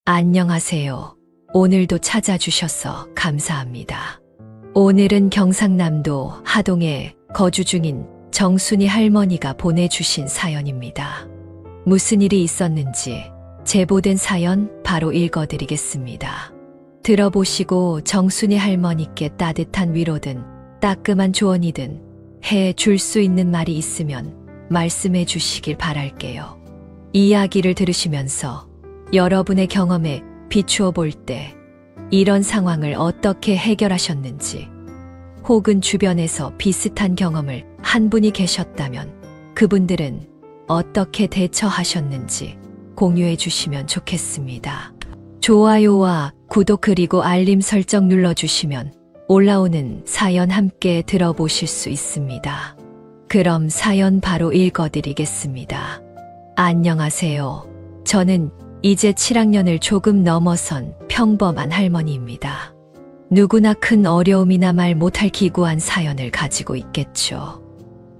안녕하세요. 오늘도 찾아주셔서 감사합니다. 오늘은 경상남도 하동에 거주 중인 정순이 할머니가 보내주신 사연입니다. 무슨 일이 있었는지 제보된 사연 바로 읽어드리겠습니다. 들어보시고 정순이 할머니께 따뜻한 위로든 따끔한 조언이든 해줄 수 있는 말이 있으면 말씀해 주시길 바랄게요. 이야기를 들으시면서 여러분의 경험에 비추어 볼 때 이런 상황을 어떻게 해결하셨는지, 혹은 주변에서 비슷한 경험을 한 분이 계셨다면 그분들은 어떻게 대처하셨는지 공유해 주시면 좋겠습니다. 좋아요와 구독 그리고 알림 설정 눌러주시면 올라오는 사연 함께 들어보실 수 있습니다. 그럼 사연 바로 읽어드리겠습니다. 안녕하세요. 저는 이제 7학년을 조금 넘어선 평범한 할머니입니다. 누구나 큰 어려움이나 말 못할 기구한 사연을 가지고 있겠죠.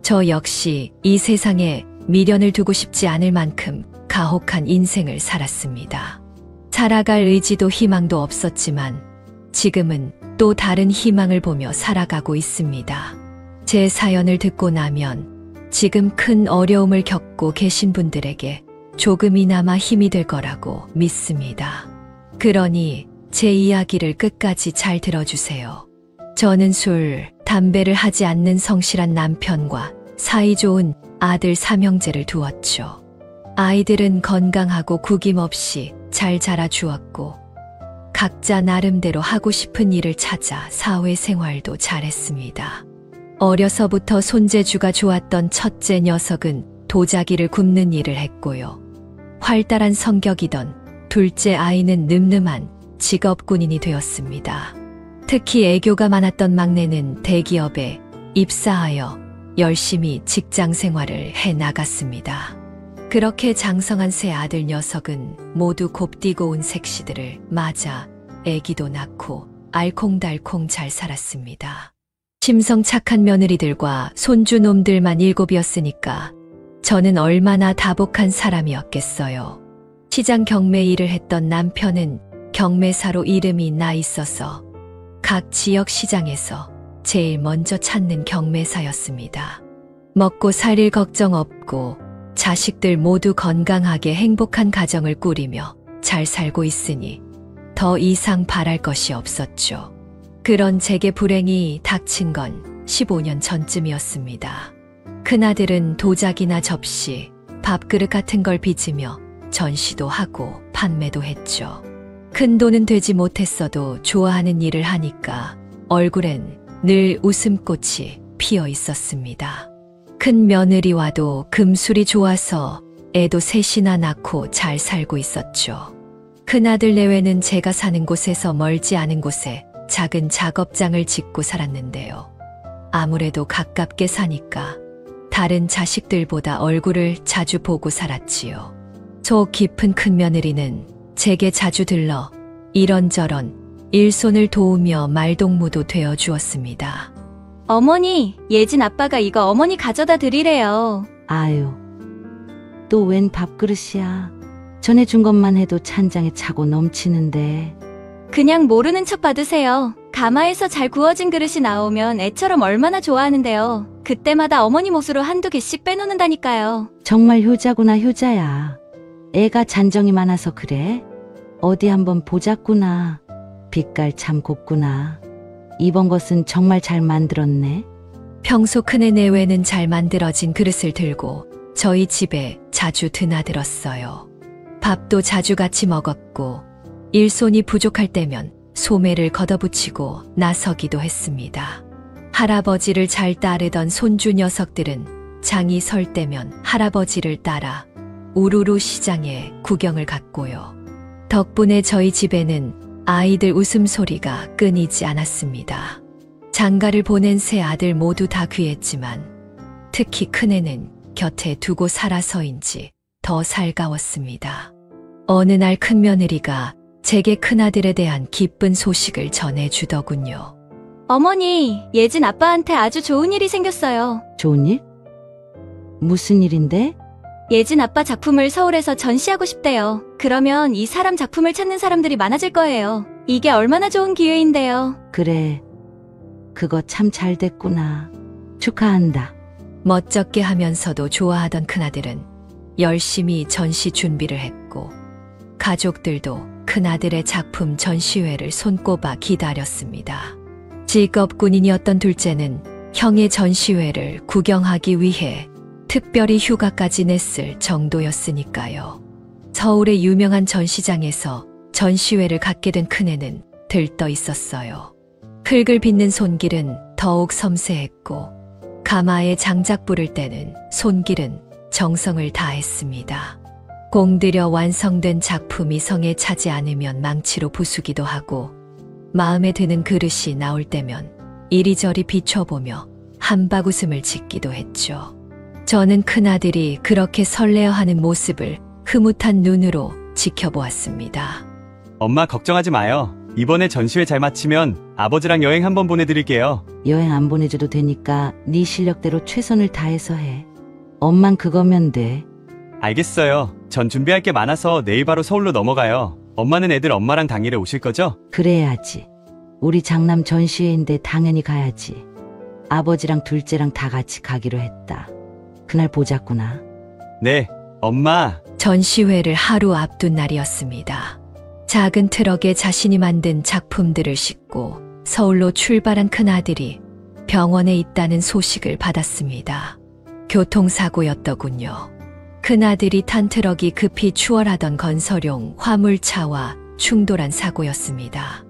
저 역시 이 세상에 미련을 두고 싶지 않을 만큼 가혹한 인생을 살았습니다. 살아갈 의지도 희망도 없었지만 지금은 또 다른 희망을 보며 살아가고 있습니다. 제 사연을 듣고 나면 지금 큰 어려움을 겪고 계신 분들에게 조금이나마 힘이 될 거라고 믿습니다. 그러니 제 이야기를 끝까지 잘 들어주세요. 저는 술, 담배를 하지 않는 성실한 남편과 사이좋은 아들 3형제를 두었죠. 아이들은 건강하고 구김없이 잘 자라주었고 각자 나름대로 하고 싶은 일을 찾아 사회생활도 잘했습니다. 어려서부터 손재주가 좋았던 첫째 녀석은 도자기를 굽는 일을 했고요. 활달한 성격이던 둘째 아이는 늠름한 직업군인이 되었습니다. 특히 애교가 많았던 막내는 대기업에 입사하여 열심히 직장 생활을 해 나갔습니다. 그렇게 장성한 세 아들 녀석은 모두 곱디고 온 색시들을 맞아 애기도 낳고 알콩달콩 잘 살았습니다. 심성 착한 며느리들과 손주놈들만 7이었으니까 저는 얼마나 다복한 사람이었겠어요. 시장 경매 일을 했던 남편은 경매사로 이름이 나 있어서 각 지역 시장에서 제일 먼저 찾는 경매사였습니다. 먹고 살 일 걱정 없고 자식들 모두 건강하게 행복한 가정을 꾸리며 잘 살고 있으니 더 이상 바랄 것이 없었죠. 그런 제게 불행이 닥친 건 15년 전쯤이었습니다. 큰아들은 도자기나 접시, 밥그릇 같은 걸 빚으며 전시도 하고 판매도 했죠. 큰 돈은 되지 못했어도 좋아하는 일을 하니까 얼굴엔 늘 웃음꽃이 피어 있었습니다. 큰 며느리와도 금술이 좋아서 애도 셋이나 낳고 잘 살고 있었죠. 큰아들 내외는 제가 사는 곳에서 멀지 않은 곳에 작은 작업장을 짓고 살았는데요. 아무래도 가깝게 사니까 다른 자식들보다 얼굴을 자주 보고 살았지요. 속 깊은 큰며느리는 제게 자주 들러 이런저런 일손을 도우며 말동무도 되어 주었습니다. 어머니, 예진 아빠가 이거 어머니 가져다 드리래요. 아유, 또 웬 밥그릇이야. 전에 준 것만 해도 찬장에 차고 넘치는데. 그냥 모르는 척 받으세요. 가마에서 잘 구워진 그릇이 나오면 애처럼 얼마나 좋아하는데요. 그때마다 어머니 몫으로 한두 개씩 빼놓는다니까요. 정말 효자구나, 효자야. 애가 잔정이 많아서 그래? 어디 한번 보자꾸나. 빛깔 참 곱구나. 이번 것은 정말 잘 만들었네. 평소 큰애 내외는 잘 만들어진 그릇을 들고 저희 집에 자주 드나들었어요. 밥도 자주 같이 먹었고 일손이 부족할 때면 소매를 걷어붙이고 나서기도 했습니다. 할아버지를 잘 따르던 손주 녀석들은 장이 설 때면 할아버지를 따라 우루루 시장에 구경을 갔고요. 덕분에 저희 집에는 아이들 웃음소리가 끊이지 않았습니다. 장가를 보낸 세 아들 모두 다 귀했지만 특히 큰애는 곁에 두고 살아서인지 더 살가웠습니다. 어느 날 큰며느리가 제게 큰아들에 대한 기쁜 소식을 전해주더군요. 어머니, 예진 아빠한테 아주 좋은 일이 생겼어요. 좋은 일? 무슨 일인데? 예진 아빠 작품을 서울에서 전시하고 싶대요. 그러면 이 사람 작품을 찾는 사람들이 많아질 거예요. 이게 얼마나 좋은 기회인데요. 그래. 그거 참 잘 됐구나. 축하한다. 멋쩍게 하면서도 좋아하던 큰아들은 열심히 전시 준비를 했고 가족들도 큰아들의 작품 전시회를 손꼽아 기다렸습니다. 직업군인이었던 둘째는 형의 전시회를 구경하기 위해 특별히 휴가까지 냈을 정도였으니까요. 서울의 유명한 전시장에서 전시회를 갖게 된 큰애는 들떠 있었어요. 흙을 빚는 손길은 더욱 섬세했고 가마에 장작 부를 때는 손길은 정성을 다했습니다. 공들여 완성된 작품이 성에 차지 않으면 망치로 부수기도 하고 마음에 드는 그릇이 나올 때면 이리저리 비춰보며 한바구음을 짓기도 했죠. 저는 큰아들이 그렇게 설레어하는 모습을 흐뭇한 눈으로 지켜보았습니다. 엄마 걱정하지 마요. 이번에 전시회 잘 마치면 아버지랑 여행 한번 보내드릴게요. 여행 안 보내줘도 되니까 네 실력대로 최선을 다해서 해. 엄만 그거면 돼. 알겠어요. 전 준비할 게 많아서 내일 바로 서울로 넘어가요. 엄마는 애들 엄마랑 당일에 오실 거죠? 그래야지. 우리 장남 전시회인데 당연히 가야지. 아버지랑 둘째랑 다 같이 가기로 했다. 그날 보자꾸나. 네, 엄마. 전시회를 하루 앞둔 날이었습니다. 작은 트럭에 자신이 만든 작품들을 싣고 서울로 출발한 큰아들이 병원에 있다는 소식을 받았습니다. 교통사고였더군요. 큰아들이 탄 트럭이 급히 추월하던 건설용 화물차와 충돌한 사고였습니다.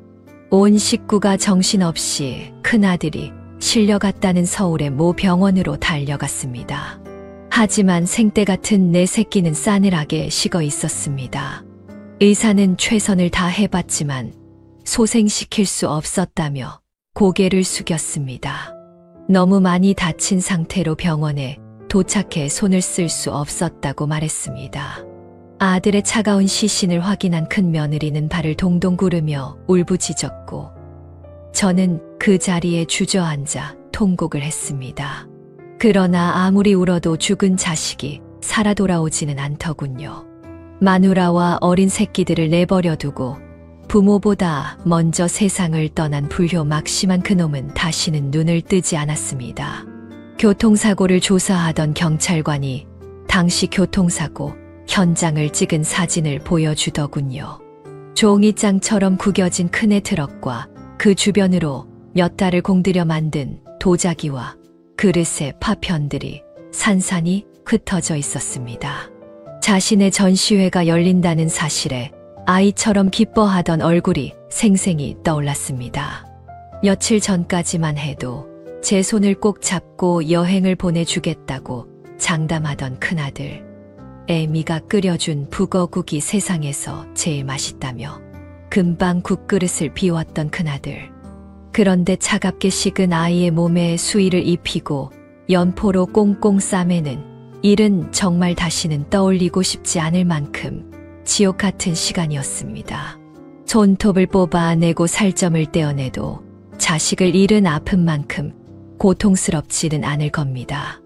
온 식구가 정신없이 큰아들이 실려갔다는 서울의 모 병원으로 달려갔습니다. 하지만 생떼 같은 내 새끼는 싸늘하게 식어 있었습니다. 의사는 최선을 다해봤지만 소생시킬 수 없었다며 고개를 숙였습니다. 너무 많이 다친 상태로 병원에 도착해 손을 쓸 수 없었다고 말했습니다. 아들의 차가운 시신을 확인한 큰 며느리는 발을 동동 구르며 울부짖었고 저는 그 자리에 주저앉아 통곡을 했습니다. 그러나 아무리 울어도 죽은 자식이 살아 돌아오지는 않더군요. 마누라와 어린 새끼들을 내버려 두고 부모보다 먼저 세상을 떠난 불효 막심한 그놈은 다시는 눈을 뜨지 않았습니다. 교통사고를 조사하던 경찰관이 당시 교통사고 현장을 찍은 사진을 보여주더군요. 종이장처럼 구겨진 큰애 트럭과 그 주변으로 몇 달을 공들여 만든 도자기와 그릇의 파편들이 산산이 흩어져 있었습니다. 자신의 전시회가 열린다는 사실에 아이처럼 기뻐하던 얼굴이 생생히 떠올랐습니다. 며칠 전까지만 해도 제 손을 꼭 잡고 여행을 보내주겠다고 장담하던 큰아들. 애미가 끓여준 북어국이 세상에서 제일 맛있다며 금방 국그릇을 비웠던 큰아들. 그런데 차갑게 식은 아이의 몸에 수의를 입히고 연포로 꽁꽁 싸매는 일은 정말 다시는 떠올리고 싶지 않을 만큼 지옥 같은 시간이었습니다. 손톱을 뽑아내고 살점을 떼어내도 자식을 잃은 아픔만큼 고통스럽지는 않을 겁니다.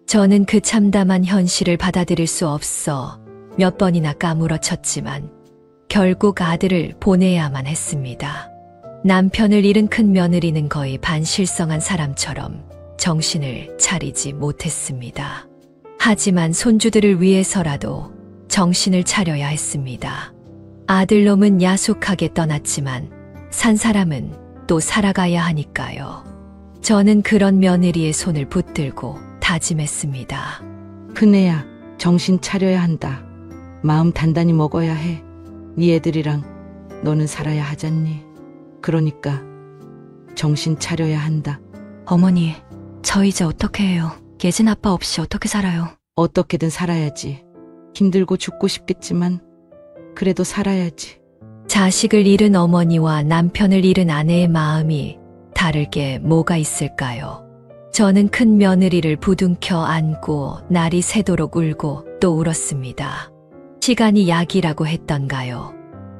저는 그 참담한 현실을 받아들일 수 없어 몇 번이나 까무러쳤지만 결국 아들을 보내야만 했습니다. 남편을 잃은 큰 며느리는 거의 반실성한 사람처럼 정신을 차리지 못했습니다. 하지만 손주들을 위해서라도 정신을 차려야 했습니다. 아들놈은 야속하게 떠났지만 산 사람은 또 살아가야 하니까요. 저는 그런 며느리의 손을 붙들고 다짐했습니다. 큰애야, 정신 차려야 한다. 마음 단단히 먹어야 해. 네 애들이랑 너는 살아야 하잖니. 그러니까 정신 차려야 한다. 어머니, 저 이제 어떻게 해요? 예진 아빠 없이 어떻게 살아요? 어떻게든 살아야지. 힘들고 죽고 싶겠지만 그래도 살아야지. 자식을 잃은 어머니와 남편을 잃은 아내의 마음이 다를 게 뭐가 있을까요? 저는 큰 며느리를 부둥켜 안고 날이 새도록 울고 또 울었습니다. 시간이 약이라고 했던가요?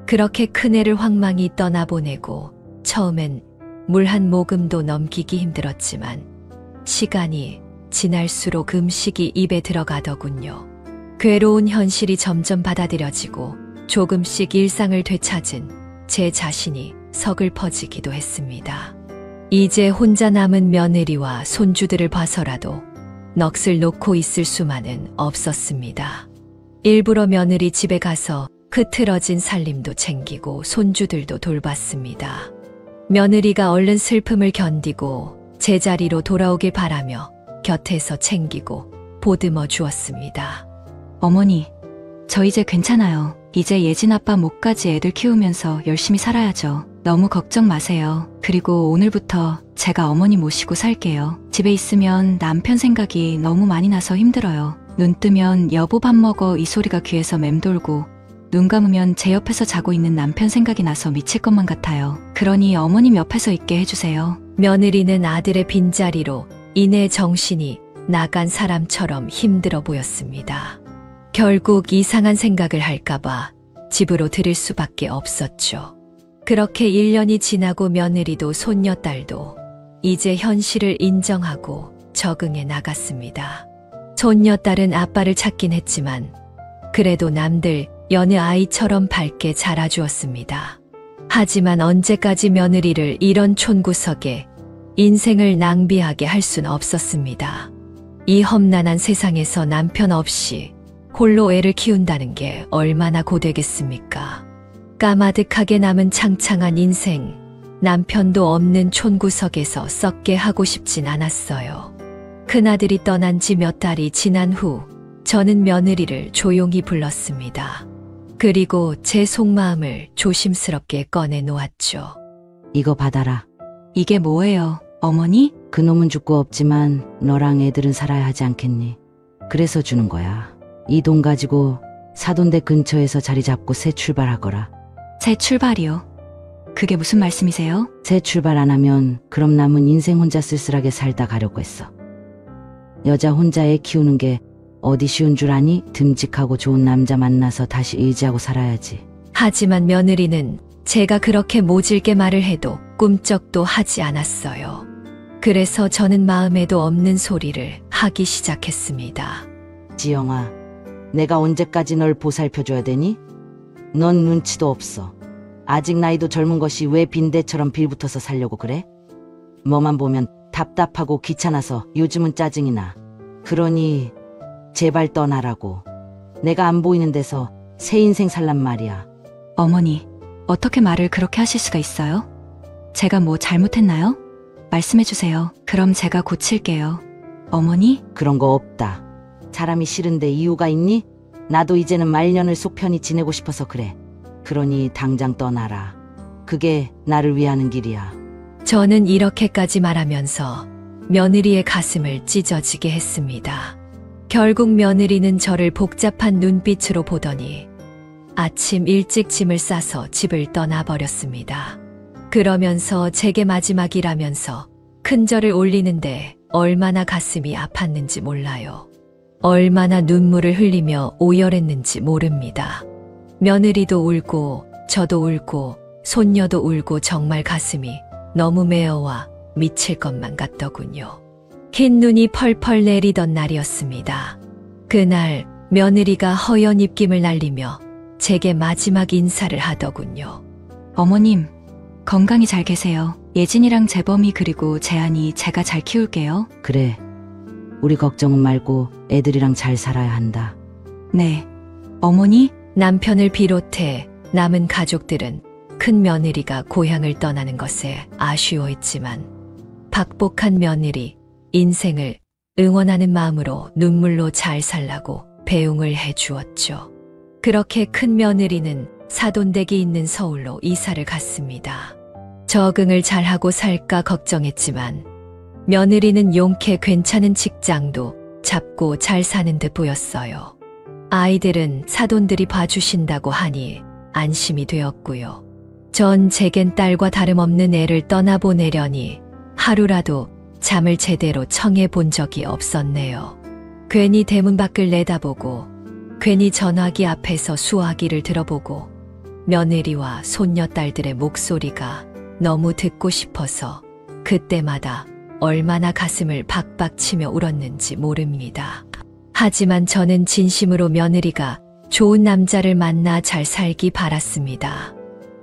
그렇게 큰애를 황망히 떠나보내고 처음엔 물 한 모금도 넘기기 힘들었지만 시간이 지날수록 음식이 입에 들어가더군요. 괴로운 현실이 점점 받아들여지고 조금씩 일상을 되찾은 제 자신이 서글퍼지기도 했습니다. 이제 혼자 남은 며느리와 손주들을 봐서라도 넋을 놓고 있을 수만은 없었습니다. 일부러 며느리 집에 가서 흐트러진 살림도 챙기고 손주들도 돌봤습니다. 며느리가 얼른 슬픔을 견디고 제자리로 돌아오길 바라며 곁에서 챙기고 보듬어 주었습니다. 어머니, 저 이제 괜찮아요. 이제 예진 아빠 목까지 애들 키우면서 열심히 살아야죠. 너무 걱정 마세요. 그리고 오늘부터 제가 어머니 모시고 살게요. 집에 있으면 남편 생각이 너무 많이 나서 힘들어요. 눈 뜨면 여보 밥 먹어 이 소리가 귀에서 맴돌고 눈 감으면 제 옆에서 자고 있는 남편 생각이 나서 미칠 것만 같아요. 그러니 어머님 옆에서 있게 해주세요. 며느리는 아들의 빈자리로 이내 정신이 나간 사람처럼 힘들어 보였습니다. 결국 이상한 생각을 할까봐 집으로 들일 수밖에 없었죠. 그렇게 1년이 지나고 며느리도 손녀딸도 이제 현실을 인정하고 적응해 나갔습니다. 손녀딸은 아빠를 찾긴 했지만 그래도 남들 여느 아이처럼 밝게 자라주었습니다. 하지만 언제까지 며느리를 이런 촌구석에 인생을 낭비하게 할 순 없었습니다. 이 험난한 세상에서 남편 없이 홀로 애를 키운다는 게 얼마나 고되겠습니까? 까마득하게 남은 창창한 인생, 남편도 없는 촌구석에서 썩게 하고 싶진 않았어요. 큰아들이 떠난 지 몇 달이 지난 후 저는 며느리를 조용히 불렀습니다. 그리고 제 속마음을 조심스럽게 꺼내 놓았죠. 이거 받아라. 이게 뭐예요, 어머니? 그놈은 죽고 없지만 너랑 애들은 살아야 하지 않겠니? 그래서 주는 거야. 이 돈 가지고 사돈댁 근처에서 자리 잡고 새 출발하거라. 새 출발이요. 그게 무슨 말씀이세요? 새 출발 안 하면 그럼 남은 인생 혼자 쓸쓸하게 살다 가려고 했어. 여자 혼자 애 키우는 게 어디 쉬운 줄 아니? 듬직하고 좋은 남자 만나서 다시 의지하고 살아야지. 하지만 며느리는 제가 그렇게 모질게 말을 해도 꿈쩍도 하지 않았어요. 그래서 저는 마음에도 없는 소리를 하기 시작했습니다. 지영아, 내가 언제까지 널 보살펴줘야 되니? 넌 눈치도 없어. 아직 나이도 젊은 것이 왜 빈대처럼 빌붙어서 살려고 그래? 뭐만 보면 답답하고 귀찮아서 요즘은 짜증이 나. 그러니 제발 떠나라고. 내가 안 보이는 데서 새 인생 살란 말이야. 어머니, 어떻게 말을 그렇게 하실 수가 있어요? 제가 뭐 잘못했나요? 말씀해주세요. 그럼 제가 고칠게요. 어머니? 그런 거 없다. 사람이 싫은데 이유가 있니? 나도 이제는 말년을 속 편히 지내고 싶어서 그래. 그러니 당장 떠나라. 그게 나를 위하는 길이야. 저는 이렇게까지 말하면서 며느리의 가슴을 찢어지게 했습니다. 결국 며느리는 저를 복잡한 눈빛으로 보더니 아침 일찍 짐을 싸서 집을 떠나버렸습니다. 그러면서 제게 마지막이라면서 큰절을 올리는데 얼마나 가슴이 아팠는지 몰라요. 얼마나 눈물을 흘리며 오열했는지 모릅니다. 며느리도 울고 저도 울고 손녀도 울고 정말 가슴이 너무 메어와 미칠 것만 같더군요. 흰 눈이 펄펄 내리던 날이었습니다. 그날 며느리가 허연 입김을 날리며 제게 마지막 인사를 하더군요. 어머님, 건강히 잘 계세요. 예진이랑 재범이 그리고 재한이 제가 잘 키울게요. 그래. 우리 걱정은 말고 애들이랑 잘 살아야 한다. 네. 어머니? 남편을 비롯해 남은 가족들은 큰 며느리가 고향을 떠나는 것에 아쉬워했지만 박복한 며느리, 인생을 응원하는 마음으로 눈물로 잘 살라고 배웅을 해주었죠. 그렇게 큰 며느리는 사돈댁이 있는 서울로 이사를 갔습니다. 적응을 잘하고 살까 걱정했지만 며느리는 용케 괜찮은 직장도 잡고 잘 사는 듯 보였어요. 아이들은 사돈들이 봐주신다고 하니 안심이 되었고요. 전 제겐 딸과 다름없는 애를 떠나보내려니 하루라도 잠을 제대로 청해 본 적이 없었네요. 괜히 대문 밖을 내다보고 괜히 전화기 앞에서 수화기를 들어보고 며느리와 손녀딸들의 목소리가 너무 듣고 싶어서 그때마다 얼마나 가슴을 박박 치며 울었는지 모릅니다. 하지만 저는 진심으로 며느리가 좋은 남자를 만나 잘 살기 바랐습니다.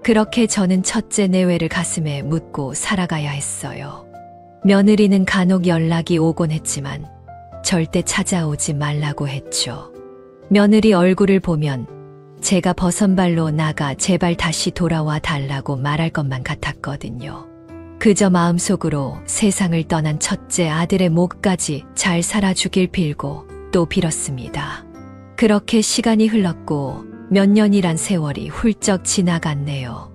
그렇게 저는 첫째 내외를 가슴에 묻고 살아가야 했어요. 며느리는 간혹 연락이 오곤 했지만 절대 찾아오지 말라고 했죠. 며느리 얼굴을 보면 제가 버선발로 나가 제발 다시 돌아와 달라고 말할 것만 같았거든요. 그저 마음속으로 세상을 떠난 첫째 아들의 목까지 잘 살아주길 빌고 또 빌었습니다. 그렇게 시간이 흘렀고 몇 년이란 세월이 훌쩍 지나갔네요.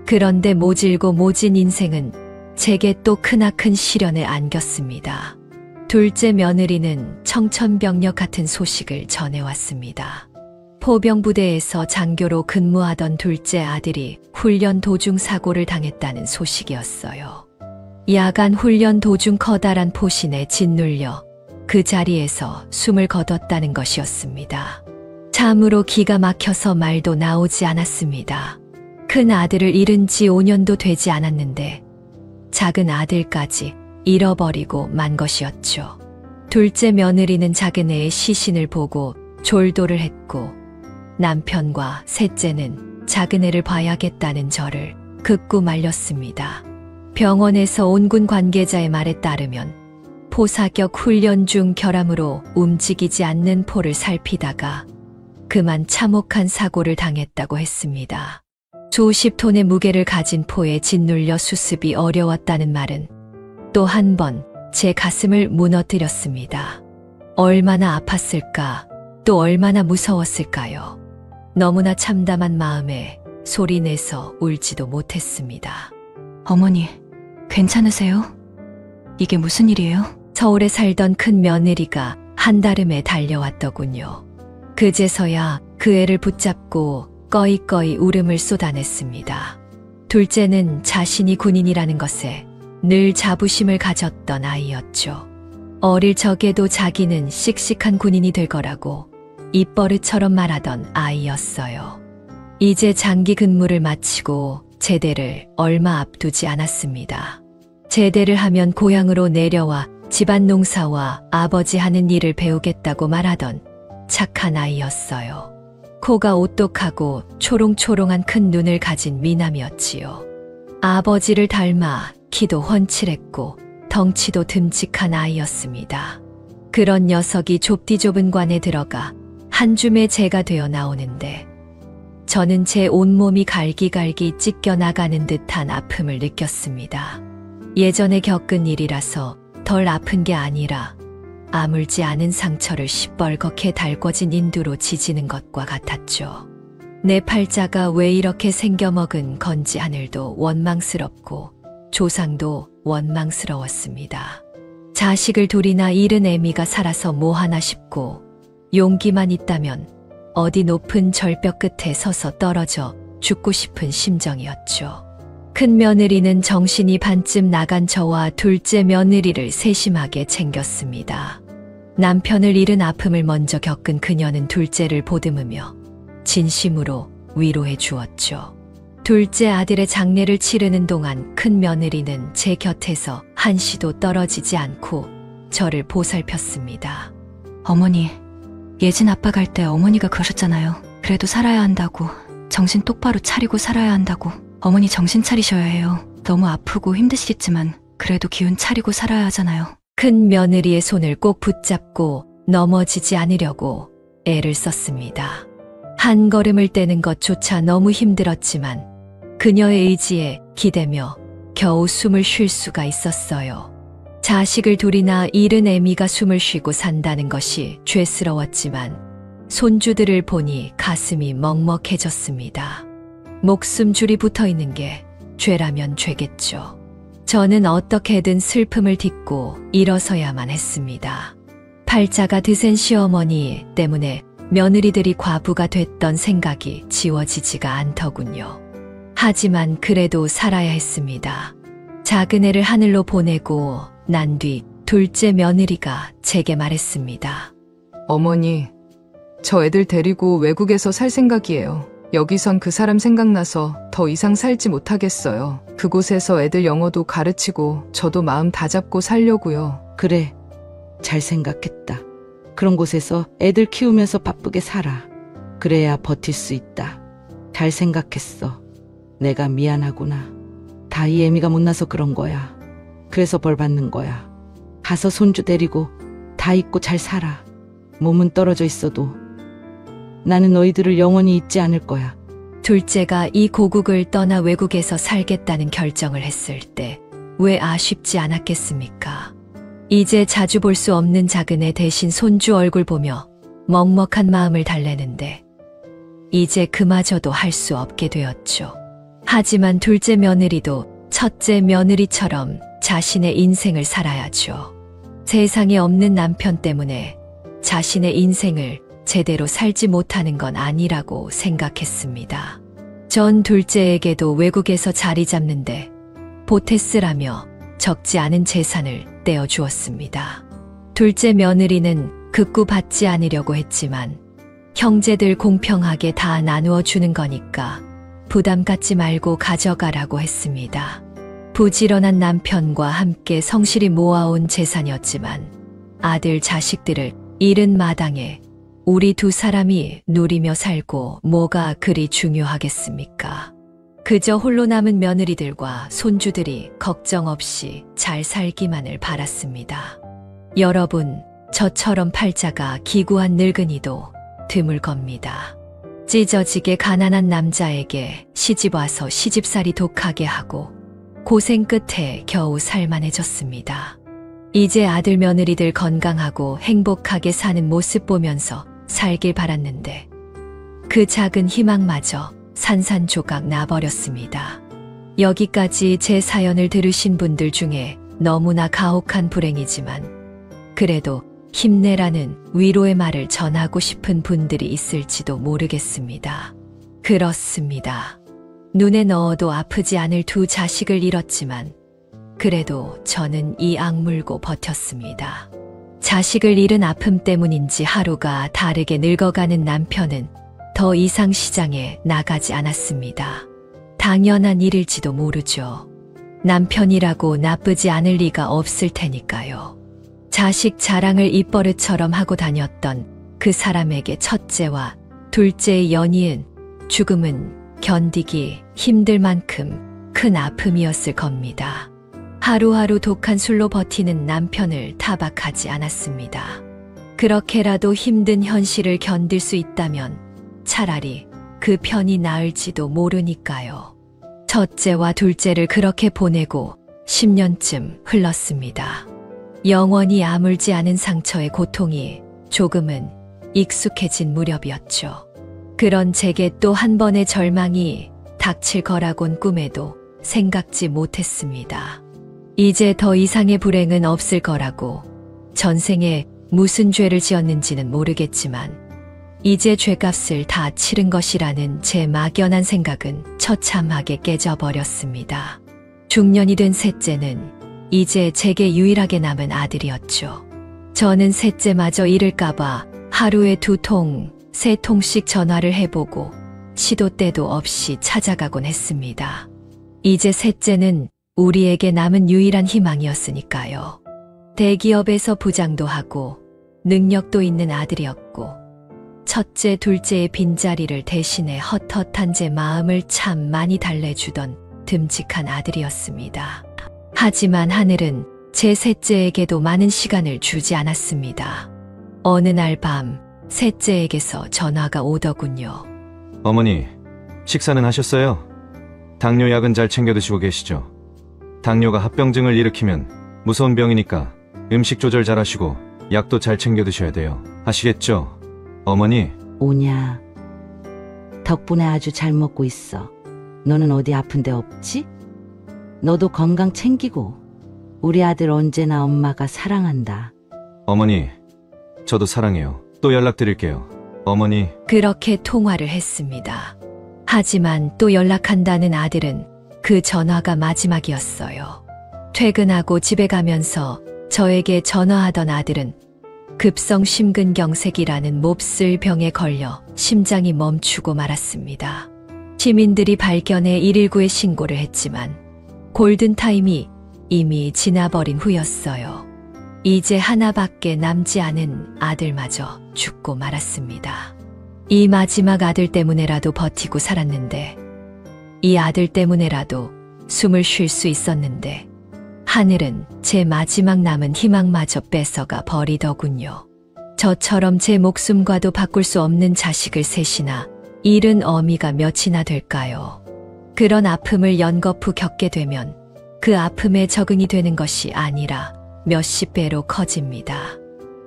그런데 모질고 모진 인생은 제게 또 크나큰 시련에 안겼습니다. 둘째 며느리는 청천벽력 같은 소식을 전해왔습니다. 포병부대에서 장교로 근무하던 둘째 아들이 훈련 도중 사고를 당했다는 소식이었어요. 야간 훈련 도중 커다란 포신에 짓눌려 그 자리에서 숨을 거뒀다는 것이었습니다. 참으로 기가 막혀서 말도 나오지 않았습니다. 큰 아들을 잃은 지 5년도 되지 않았는데 작은 아들까지 잃어버리고 만 것이었죠. 둘째 며느리는 작은애의 시신을 보고 졸도를 했고 남편과 셋째는 작은애를 봐야겠다는 저를 극구 말렸습니다. 병원에서 온 군 관계자의 말에 따르면 포사격 훈련 중 결함으로 움직이지 않는 포를 살피다가 그만 참혹한 사고를 당했다고 했습니다. 수십 톤의 무게를 가진 포에 짓눌려 수습이 어려웠다는 말은 또 한 번 제 가슴을 무너뜨렸습니다. 얼마나 아팠을까, 또 얼마나 무서웠을까요? 너무나 참담한 마음에 소리내서 울지도 못했습니다. 어머니, 괜찮으세요? 이게 무슨 일이에요? 서울에 살던 큰 며느리가 한달음에 달려왔더군요. 그제서야 그 애를 붙잡고 꺼이꺼이 울음을 쏟아냈습니다. 둘째는 자신이 군인이라는 것에 늘 자부심을 가졌던 아이였죠. 어릴 적에도 자기는 씩씩한 군인이 될 거라고 입버릇처럼 말하던 아이였어요. 이제 장기 근무를 마치고 제대를 얼마 앞두지 않았습니다. 제대를 하면 고향으로 내려와 집안 농사와 아버지 하는 일을 배우겠다고 말하던 착한 아이였어요. 코가 오똑하고 초롱초롱한 큰 눈을 가진 미남이었지요. 아버지를 닮아 키도 훤칠했고 덩치도 듬직한 아이였습니다. 그런 녀석이 좁디 좁은 관에 들어가 한 줌의 재가 되어 나오는데 저는 제 온몸이 갈기갈기 찢겨나가는 듯한 아픔을 느꼈습니다. 예전에 겪은 일이라서 덜 아픈 게 아니라 아물지 않은 상처를 시뻘겋게 달궈진 인두로 지지는 것과 같았죠. 내 팔자가 왜 이렇게 생겨먹은 건지 하늘도 원망스럽고 조상도 원망스러웠습니다. 자식을 둘이나 잃은 애미가 살아서 뭐하나 싶고 용기만 있다면 어디 높은 절벽 끝에 서서 떨어져 죽고 싶은 심정이었죠. 큰 며느리는 정신이 반쯤 나간 저와 둘째 며느리를 세심하게 챙겼습니다. 남편을 잃은 아픔을 먼저 겪은 그녀는 둘째를 보듬으며 진심으로 위로해 주었죠. 둘째 아들의 장례를 치르는 동안 큰 며느리는 제 곁에서 한시도 떨어지지 않고 저를 보살폈습니다. 어머니, 예진 아빠 갈 때 어머니가 그러셨잖아요. 그래도 살아야 한다고, 정신 똑바로 차리고 살아야 한다고. 어머니 정신 차리셔야 해요. 너무 아프고 힘드시겠지만 그래도 기운 차리고 살아야 하잖아요. 큰 며느리의 손을 꼭 붙잡고 넘어지지 않으려고 애를 썼습니다. 한 걸음을 떼는 것조차 너무 힘들었지만 그녀의 의지에 기대며 겨우 숨을 쉴 수가 있었어요. 자식을 둘이나 잃은 애미가 숨을 쉬고 산다는 것이 죄스러웠지만 손주들을 보니 가슴이 먹먹해졌습니다. 목숨줄이 붙어있는 게 죄라면 죄겠죠. 저는 어떻게든 슬픔을 딛고 일어서야만 했습니다. 팔자가 드센 시어머니 때문에 며느리들이 과부가 됐던 생각이 지워지지가 않더군요. 하지만 그래도 살아야 했습니다. 작은 애를 하늘로 보내고 난 뒤 둘째 며느리가 제게 말했습니다. 어머니, 저 애들 데리고 외국에서 살 생각이에요. 여기선 그 사람 생각나서 더 이상 살지 못하겠어요. 그곳에서 애들 영어도 가르치고 저도 마음 다잡고 살려고요. 그래, 잘 생각했다. 그런 곳에서 애들 키우면서 바쁘게 살아. 그래야 버틸 수 있다. 잘 생각했어. 내가 미안하구나. 다 이 애미가 못나서 그런 거야. 그래서 벌 받는 거야. 가서 손주 데리고 다 잊고 잘 살아. 몸은 떨어져 있어도 나는 너희들을 영원히 잊지 않을 거야. 둘째가 이 고국을 떠나 외국에서 살겠다는 결정을 했을 때 왜 아쉽지 않았겠습니까? 이제 자주 볼 수 없는 작은 애 대신 손주 얼굴 보며 먹먹한 마음을 달래는데 이제 그마저도 할 수 없게 되었죠. 하지만 둘째 며느리도 첫째 며느리처럼 자신의 인생을 살아야죠. 세상에 없는 남편 때문에 자신의 인생을 제대로 살지 못하는 건 아니라고 생각했습니다. 전 둘째에게도 외국에서 자리 잡는데 보태쓰라며 적지 않은 재산을 떼어주었습니다. 둘째 며느리는 극구 받지 않으려고 했지만 형제들 공평하게 다 나누어 주는 거니까 부담 갖지 말고 가져가라고 했습니다. 부지런한 남편과 함께 성실히 모아온 재산이었지만 아들 자식들을 잃은 마당에 우리 두 사람이 누리며 살고 뭐가 그리 중요하겠습니까? 그저 홀로 남은 며느리들과 손주들이 걱정 없이 잘 살기만을 바랐습니다. 여러분, 저처럼 팔자가 기구한 늙은이도 드물 겁니다. 찢어지게 가난한 남자에게 시집와서 시집살이 독하게 하고 고생 끝에 겨우 살만해졌습니다. 이제 아들 며느리들 건강하고 행복하게 사는 모습 보면서 살길 바랐는데 그 작은 희망마저 산산조각 나버렸습니다. 여기까지 제 사연을 들으신 분들 중에 너무나 가혹한 불행이지만 그래도 힘내라는 위로의 말을 전하고 싶은 분들이 있을지도 모르겠습니다. 그렇습니다. 눈에 넣어도 아프지 않을 두 자식을 잃었지만 그래도 저는 이 악물고 버텼습니다. 자식을 잃은 아픔 때문인지 하루가 다르게 늙어가는 남편은 더 이상 시장에 나가지 않았습니다. 당연한 일일지도 모르죠. 남편이라고 나쁘지 않을 리가 없을 테니까요. 자식 자랑을 입버릇처럼 하고 다녔던 그 사람에게 첫째와 둘째의 연이은 죽음은 견디기 힘들 만큼 큰 아픔이었을 겁니다. 하루하루 독한 술로 버티는 남편을 타박하지 않았습니다. 그렇게라도 힘든 현실을 견딜 수 있다면 차라리 그 편이 나을지도 모르니까요. 첫째와 둘째를 그렇게 보내고 10년쯤 흘렀습니다. 영원히 아물지 않은 상처의 고통이 조금은 익숙해진 무렵이었죠. 그런 제게 또 한 번의 절망이 닥칠 거라곤 꿈에도 생각지 못했습니다. 이제 더 이상의 불행은 없을 거라고 전생에 무슨 죄를 지었는지는 모르겠지만 이제 죄값을 다 치른 것이라는 제 막연한 생각은 처참하게 깨져버렸습니다. 중년이 된 셋째는 이제 제게 유일하게 남은 아들이었죠. 저는 셋째마저 잃을까봐 하루에 2통, 3통씩 전화를 해보고 시도 때도 없이 찾아가곤 했습니다. 이제 셋째는 우리에게 남은 유일한 희망이었으니까요. 대기업에서 부장도 하고 능력도 있는 아들이었고 첫째, 둘째의 빈자리를 대신해 헛헛한 제 마음을 참 많이 달래주던 듬직한 아들이었습니다. 하지만 하늘은 제 셋째에게도 많은 시간을 주지 않았습니다. 어느 날 밤 셋째에게서 전화가 오더군요. 어머니, 식사는 하셨어요? 당뇨약은 잘 챙겨 드시고 계시죠? 당뇨가 합병증을 일으키면 무서운 병이니까 음식 조절 잘 하시고 약도 잘 챙겨 드셔야 돼요. 아시겠죠? 어머니. 오냐. 덕분에 아주 잘 먹고 있어. 너는 어디 아픈 데 없지? 너도 건강 챙기고 우리 아들 언제나 엄마가 사랑한다. 어머니, 저도 사랑해요. 또 연락드릴게요. 어머니. 그렇게 통화를 했습니다. 하지만 또 연락한다는 아들은 그 전화가 마지막이었어요. 퇴근하고 집에 가면서 저에게 전화하던 아들은 급성 심근경색이라는 몹쓸 병에 걸려 심장이 멈추고 말았습니다. 시민들이 발견해 119에 신고를 했지만 골든타임이 이미 지나버린 후였어요. 이제 하나밖에 남지 않은 아들마저 죽고 말았습니다. 이 마지막 아들 때문에라도 버티고 살았는데, 이 아들 때문에라도 숨을 쉴 수 있었는데, 하늘은 제 마지막 남은 희망마저 뺏어가 버리더군요. 저처럼 제 목숨과도 바꿀 수 없는 자식을 셋이나 잃은 어미가 몇이나 될까요? 그런 아픔을 연거푸 겪게 되면 그 아픔에 적응이 되는 것이 아니라 몇십 배로 커집니다.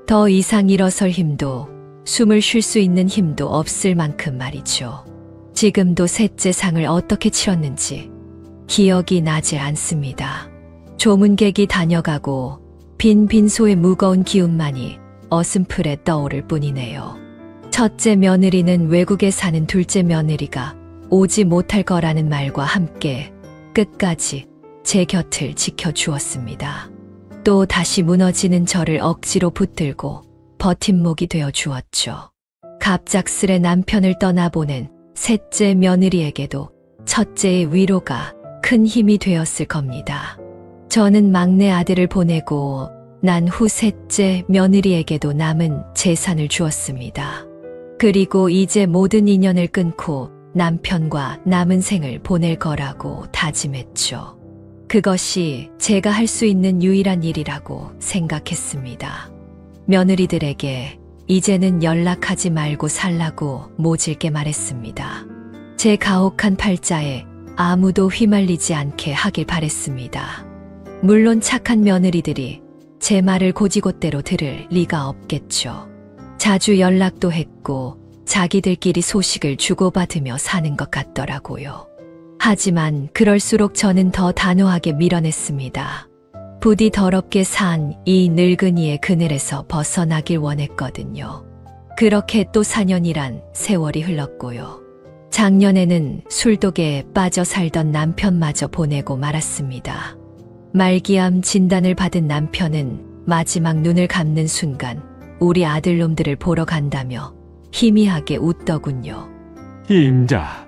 더 이상 일어설 힘도 숨을 쉴 수 있는 힘도 없을 만큼 말이죠. 지금도 셋째 상을 어떻게 치렀는지 기억이 나질 않습니다. 조문객이 다녀가고 빈 빈소의 무거운 기운만이 어슴풀에 떠오를 뿐이네요. 첫째 며느리는 외국에 사는 둘째 며느리가 오지 못할 거라는 말과 함께 끝까지 제 곁을 지켜주었습니다. 또 다시 무너지는 저를 억지로 붙들고 버팀목이 되어 주었죠. 갑작스레 남편을 떠나보낸 셋째 며느리에게도 첫째의 위로가 큰 힘이 되었을 겁니다. 저는 막내 아들을 보내고 난 후 셋째 며느리에게도 남은 재산을 주었습니다. 그리고 이제 모든 인연을 끊고 남편과 남은 생을 보낼 거라고 다짐했죠. 그것이 제가 할 수 있는 유일한 일이라고 생각했습니다. 며느리들에게 이제는 연락하지 말고 살라고 모질게 말했습니다. 제 가혹한 팔자에 아무도 휘말리지 않게 하길 바랬습니다. 물론 착한 며느리들이 제 말을 고지곳대로 들을 리가 없겠죠. 자주 연락도 했고 자기들끼리 소식을 주고받으며 사는 것 같더라고요. 하지만 그럴수록 저는 더 단호하게 밀어냈습니다. 부디 더럽게 산 이 늙은이의 그늘에서 벗어나길 원했거든요. 그렇게 또 4년이란 세월이 흘렀고요. 작년에는 술독에 빠져 살던 남편마저 보내고 말았습니다. 말기암 진단을 받은 남편은 마지막 눈을 감는 순간 우리 아들놈들을 보러 간다며 희미하게 웃더군요. 임자,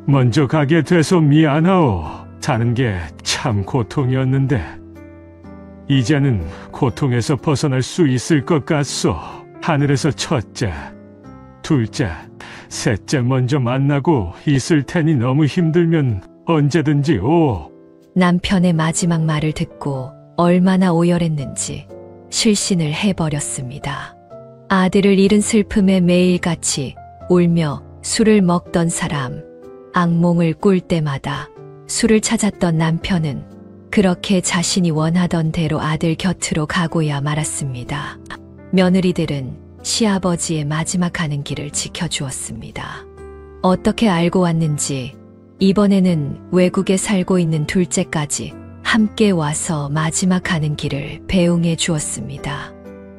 먼저 가게 돼서 미안하오. 자는 게 참 고통이었는데 이제는 고통에서 벗어날 수 있을 것 같소. 하늘에서 첫째, 둘째, 셋째 먼저 만나고 있을 테니 너무 힘들면 언제든지 오. 남편의 마지막 말을 듣고 얼마나 오열했는지 실신을 해버렸습니다. 아들을 잃은 슬픔에 매일같이 울며 술을 먹던 사람, 악몽을 꿀 때마다 술을 찾았던 남편은 그렇게 자신이 원하던 대로 아들 곁으로 가고야 말았습니다. 며느리들은 시아버지의 마지막 가는 길을 지켜주었습니다. 어떻게 알고 왔는지 이번에는 외국에 살고 있는 둘째까지 함께 와서 마지막 가는 길을 배웅해 주었습니다.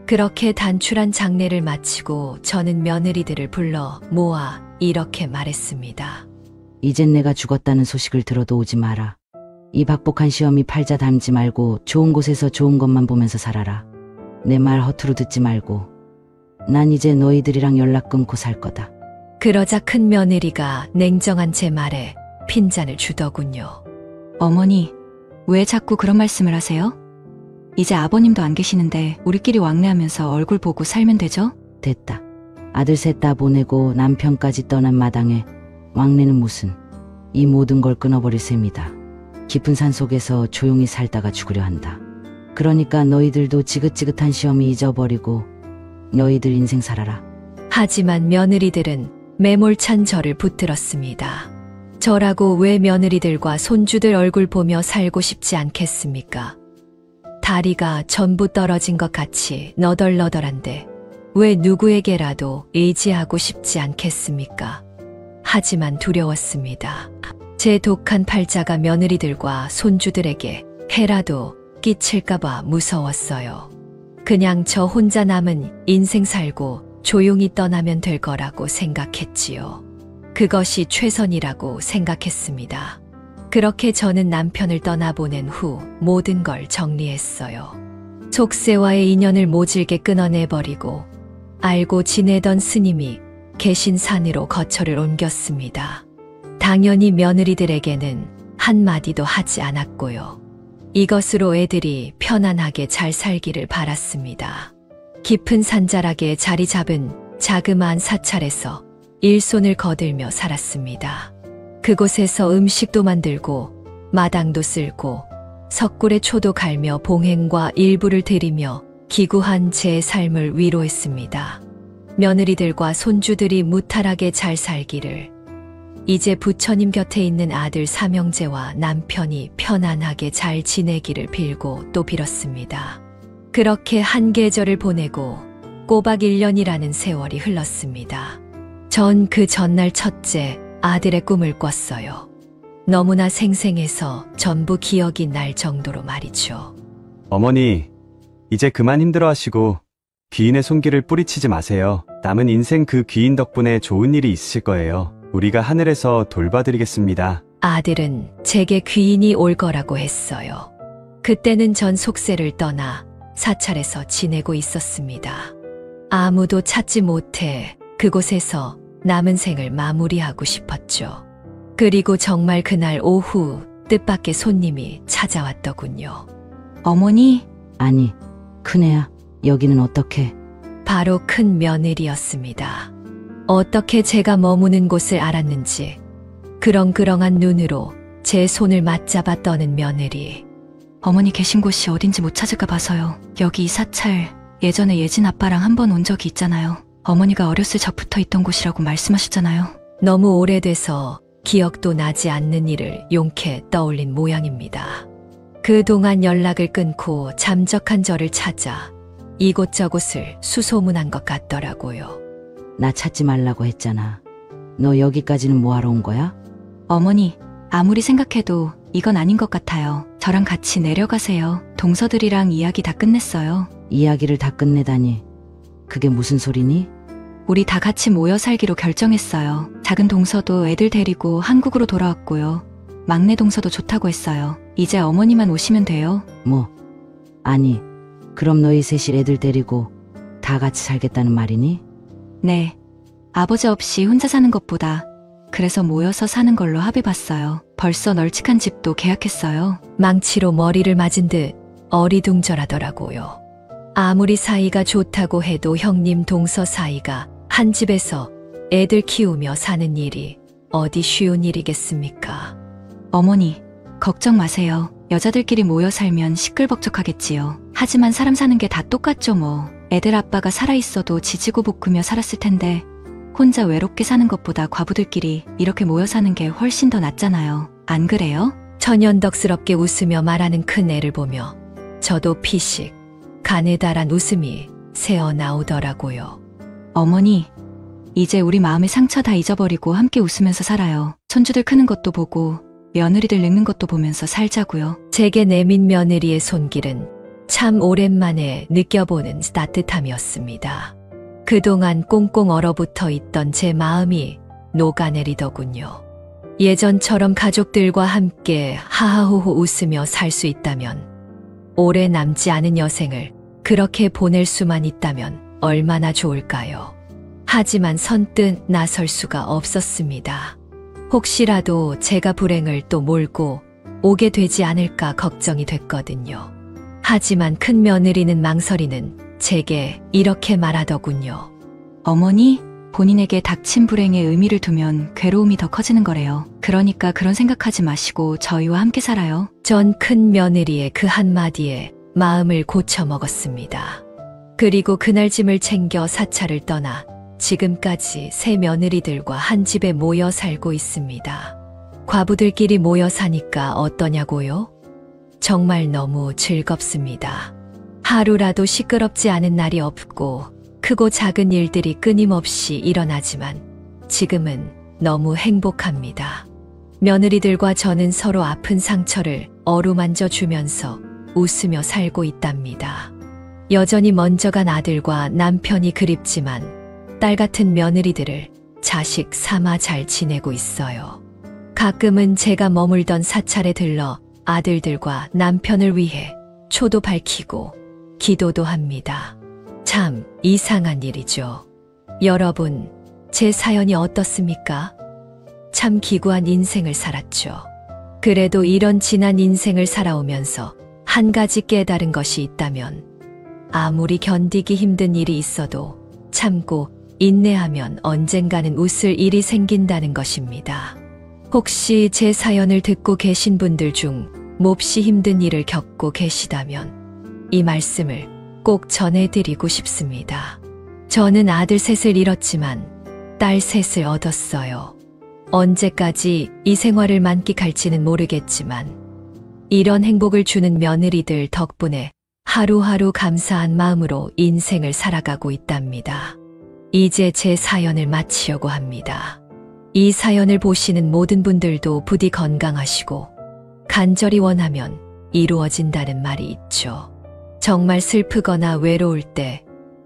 그렇게 단출한 장례를 마치고 저는 며느리들을 불러 모아 이렇게 말했습니다. 이젠 내가 죽었다는 소식을 들어도 오지 마라. 이 박복한 시험이 팔자 닮지 말고 좋은 곳에서 좋은 것만 보면서 살아라. 내 말 허투루 듣지 말고. 난 이제 너희들이랑 연락 끊고 살 거다. 그러자 큰 며느리가 냉정한 제 말에 핀잔을 주더군요. 어머니, 왜 자꾸 그런 말씀을 하세요? 이제 아버님도 안 계시는데 우리끼리 왕래하면서 얼굴 보고 살면 되죠? 됐다. 아들 셋 다 보내고 남편까지 떠난 마당에 왕래는 무슨. 이 모든 걸 끊어버릴 셈이다. 깊은 산 속에서 조용히 살다가 죽으려 한다. 그러니까 너희들도 지긋지긋한 시험이 잊어버리고 너희들 인생 살아라. 하지만 며느리들은 매몰찬 저를 붙들었습니다. 저라고 왜 며느리들과 손주들 얼굴 보며 살고 싶지 않겠습니까? 다리가 전부 떨어진 것 같이 너덜너덜한데 왜 누구에게라도 의지하고 싶지 않겠습니까? 하지만 두려웠습니다. 제 독한 팔자가 며느리들과 손주들에게 해라도 끼칠까봐 무서웠어요. 그냥 저 혼자 남은 인생 살고 조용히 떠나면 될 거라고 생각했지요. 그것이 최선이라고 생각했습니다. 그렇게 저는 남편을 떠나보낸 후 모든 걸 정리했어요. 속세와의 인연을 모질게 끊어내버리고 알고 지내던 스님이 계신 산으로 거처를 옮겼습니다. 당연히 며느리들에게는 한마디도 하지 않았고요. 이것으로 애들이 편안하게 잘 살기를 바랐습니다. 깊은 산자락에 자리 잡은 자그마한 사찰에서 일손을 거들며 살았습니다. 그곳에서 음식도 만들고 마당도 쓸고 석굴에 초도 갈며 봉행과 일부를 드리며 기구한 제 삶을 위로했습니다. 며느리들과 손주들이 무탈하게 잘 살기를, 이제 부처님 곁에 있는 아들 삼형제와 남편이 편안하게 잘 지내기를 빌고 또 빌었습니다. 그렇게 한 계절을 보내고 꼬박 1년이라는 세월이 흘렀습니다. 전 그 전날 첫째 아들의 꿈을 꿨어요. 너무나 생생해서 전부 기억이 날 정도로 말이죠. 어머니, 이제 그만 힘들어하시고 귀인의 손길을 뿌리치지 마세요. 남은 인생 그 귀인 덕분에 좋은 일이 있으실 거예요. 우리가 하늘에서 돌봐드리겠습니다. 아들은 제게 귀인이 올 거라고 했어요. 그때는 전 속세를 떠나 사찰에서 지내고 있었습니다. 아무도 찾지 못해 그곳에서 남은 생을 마무리하고 싶었죠. 그리고 정말 그날 오후 뜻밖의 손님이 찾아왔더군요. 어머니, 아니, 큰애야, 여기는 어떻게? 바로 큰 며느리였습니다. 어떻게 제가 머무는 곳을 알았는지 그렁그렁한 눈으로 제 손을 맞잡아 떠는 며느리. 어머니 계신 곳이 어딘지 못 찾을까 봐서요. 여기 이 사찰, 예전에 예진 아빠랑 한 번 온 적이 있잖아요. 어머니가 어렸을 적부터 있던 곳이라고 말씀하셨잖아요. 너무 오래돼서 기억도 나지 않는 일을 용케 떠올린 모양입니다. 그동안 연락을 끊고 잠적한 저를 찾아 이곳저곳을 수소문한 것 같더라고요. 나 찾지 말라고 했잖아. 너 여기까지는 뭐하러 온 거야? 어머니, 아무리 생각해도 이건 아닌 것 같아요. 저랑 같이 내려가세요. 동서들이랑 이야기 다 끝냈어요. 이야기를 다 끝내다니. 그게 무슨 소리니? 우리 다 같이 모여 살기로 결정했어요. 작은 동서도 애들 데리고 한국으로 돌아왔고요. 막내 동서도 좋다고 했어요. 이제 어머니만 오시면 돼요. 뭐? 아니, 그럼 너희 셋이 애들 데리고 다 같이 살겠다는 말이니? 네. 아버지 없이 혼자 사는 것보다 그래서 모여서 사는 걸로 합의봤어요. 벌써 널찍한 집도 계약했어요. 망치로 머리를 맞은 듯 어리둥절하더라고요. 아무리 사이가 좋다고 해도 형님 동서 사이가 한 집에서 애들 키우며 사는 일이 어디 쉬운 일이겠습니까? 어머니, 걱정 마세요. 여자들끼리 모여 살면 시끌벅적하겠지요. 하지만 사람 사는 게 다 똑같죠 뭐. 애들 아빠가 살아있어도 지지고 볶으며 살았을 텐데 혼자 외롭게 사는 것보다 과부들끼리 이렇게 모여 사는 게 훨씬 더 낫잖아요. 안 그래요? 천연덕스럽게 웃으며 말하는 큰 애를 보며 저도 피식 가느다란 웃음이 새어나오더라고요. 어머니, 이제 우리 마음의 상처 다 잊어버리고 함께 웃으면서 살아요. 손주들 크는 것도 보고 며느리들 늙는 것도 보면서 살자고요. 제게 내민 며느리의 손길은 참 오랜만에 느껴보는 따뜻함이었습니다. 그동안 꽁꽁 얼어붙어 있던 제 마음이 녹아내리더군요. 예전처럼 가족들과 함께 하하호호 웃으며 살 수 있다면, 오래 남지 않은 여생을 그렇게 보낼 수만 있다면 얼마나 좋을까요? 하지만 선뜻 나설 수가 없었습니다. 혹시라도 제가 불행을 또 몰고 오게 되지 않을까 걱정이 됐거든요. 하지만 큰 며느리는 망설이는 제게 이렇게 말하더군요. 어머니, 본인에게 닥친 불행에 의미를 두면 괴로움이 더 커지는 거래요. 그러니까 그런 생각하지 마시고 저희와 함께 살아요. 전 큰 며느리의 그 한마디에 마음을 고쳐먹었습니다. 그리고 그날 짐을 챙겨 사찰을 떠나 지금까지 새 며느리들과 한 집에 모여 살고 있습니다. 과부들끼리 모여 사니까 어떠냐고요? 정말 너무 즐겁습니다. 하루라도 시끄럽지 않은 날이 없고 크고 작은 일들이 끊임없이 일어나지만 지금은 너무 행복합니다. 며느리들과 저는 서로 아픈 상처를 어루만져 주면서 웃으며 살고 있답니다. 여전히 먼저 간 아들과 남편이 그립지만 딸 같은 며느리들을 자식 삼아 잘 지내고 있어요. 가끔은 제가 머물던 사찰에 들러 아들들과 남편을 위해 초도 밝히고 기도도 합니다. 참 이상한 일이죠. 여러분, 제 사연이 어떻습니까? 참 기구한 인생을 살았죠. 그래도 이런 지난 인생을 살아오면서 한 가지 깨달은 것이 있다면 아무리 견디기 힘든 일이 있어도 참고 인내하면 언젠가는 웃을 일이 생긴다는 것입니다. 혹시 제 사연을 듣고 계신 분들 중 몹시 힘든 일을 겪고 계시다면 이 말씀을 꼭 전해드리고 싶습니다. 저는 아들 셋을 잃었지만 딸 셋을 얻었어요. 언제까지 이 생활을 만끽할지는 모르겠지만 이런 행복을 주는 며느리들 덕분에 하루하루 감사한 마음으로 인생을 살아가고 있답니다. 이제 제 사연을 마치려고 합니다. 이 사연을 보시는 모든 분들도 부디 건강하시고 간절히 원하면 이루어진다는 말이 있죠. 정말 슬프거나 외로울 때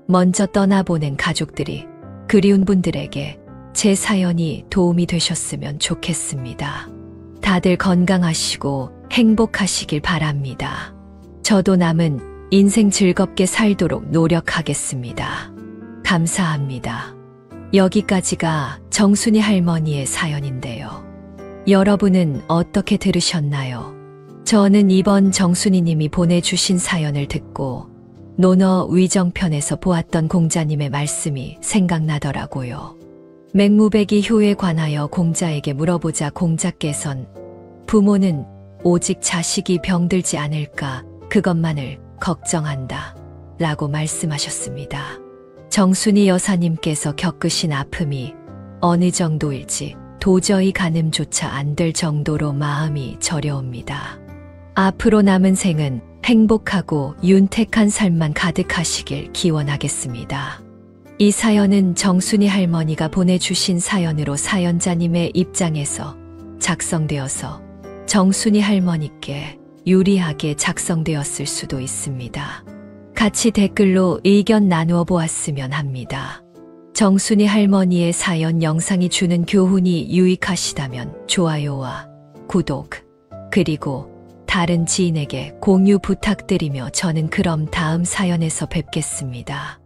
먼저 떠나보낸 가족들이 그리운 분들에게 제 사연이 도움이 되셨으면 좋겠습니다. 다들 건강하시고 행복하시길 바랍니다. 저도 남은 인생 즐겁게 살도록 노력하겠습니다. 감사합니다. 여기까지가 정순이 할머니의 사연인데요. 여러분은 어떻게 들으셨나요? 저는 이번 정순이님이 보내주신 사연을 듣고 논어 위정편에서 보았던 공자님의 말씀이 생각나더라고요. 맹무백이 효에 관하여 공자에게 물어보자 공자께선 부모는 오직 자식이 병들지 않을까 그것만을 걱정한다 라고 말씀하셨습니다. 정순이 여사님께서 겪으신 아픔이 어느 정도일지 도저히 가늠조차 안 될 정도로 마음이 저려옵니다. 앞으로 남은 생은 행복하고 윤택한 삶만 가득하시길 기원하겠습니다. 이 사연은 정순이 할머니가 보내주신 사연으로 사연자님의 입장에서 작성되어서 정순이 할머니께 유리하게 작성되었을 수도 있습니다. 같이 댓글로 의견 나누어 보았으면 합니다. 정순이 할머니의 사연 영상이 주는 교훈이 유익하시다면 좋아요와 구독, 그리고 다른 지인에게 공유 부탁드리며 저는 그럼 다음 사연에서 뵙겠습니다.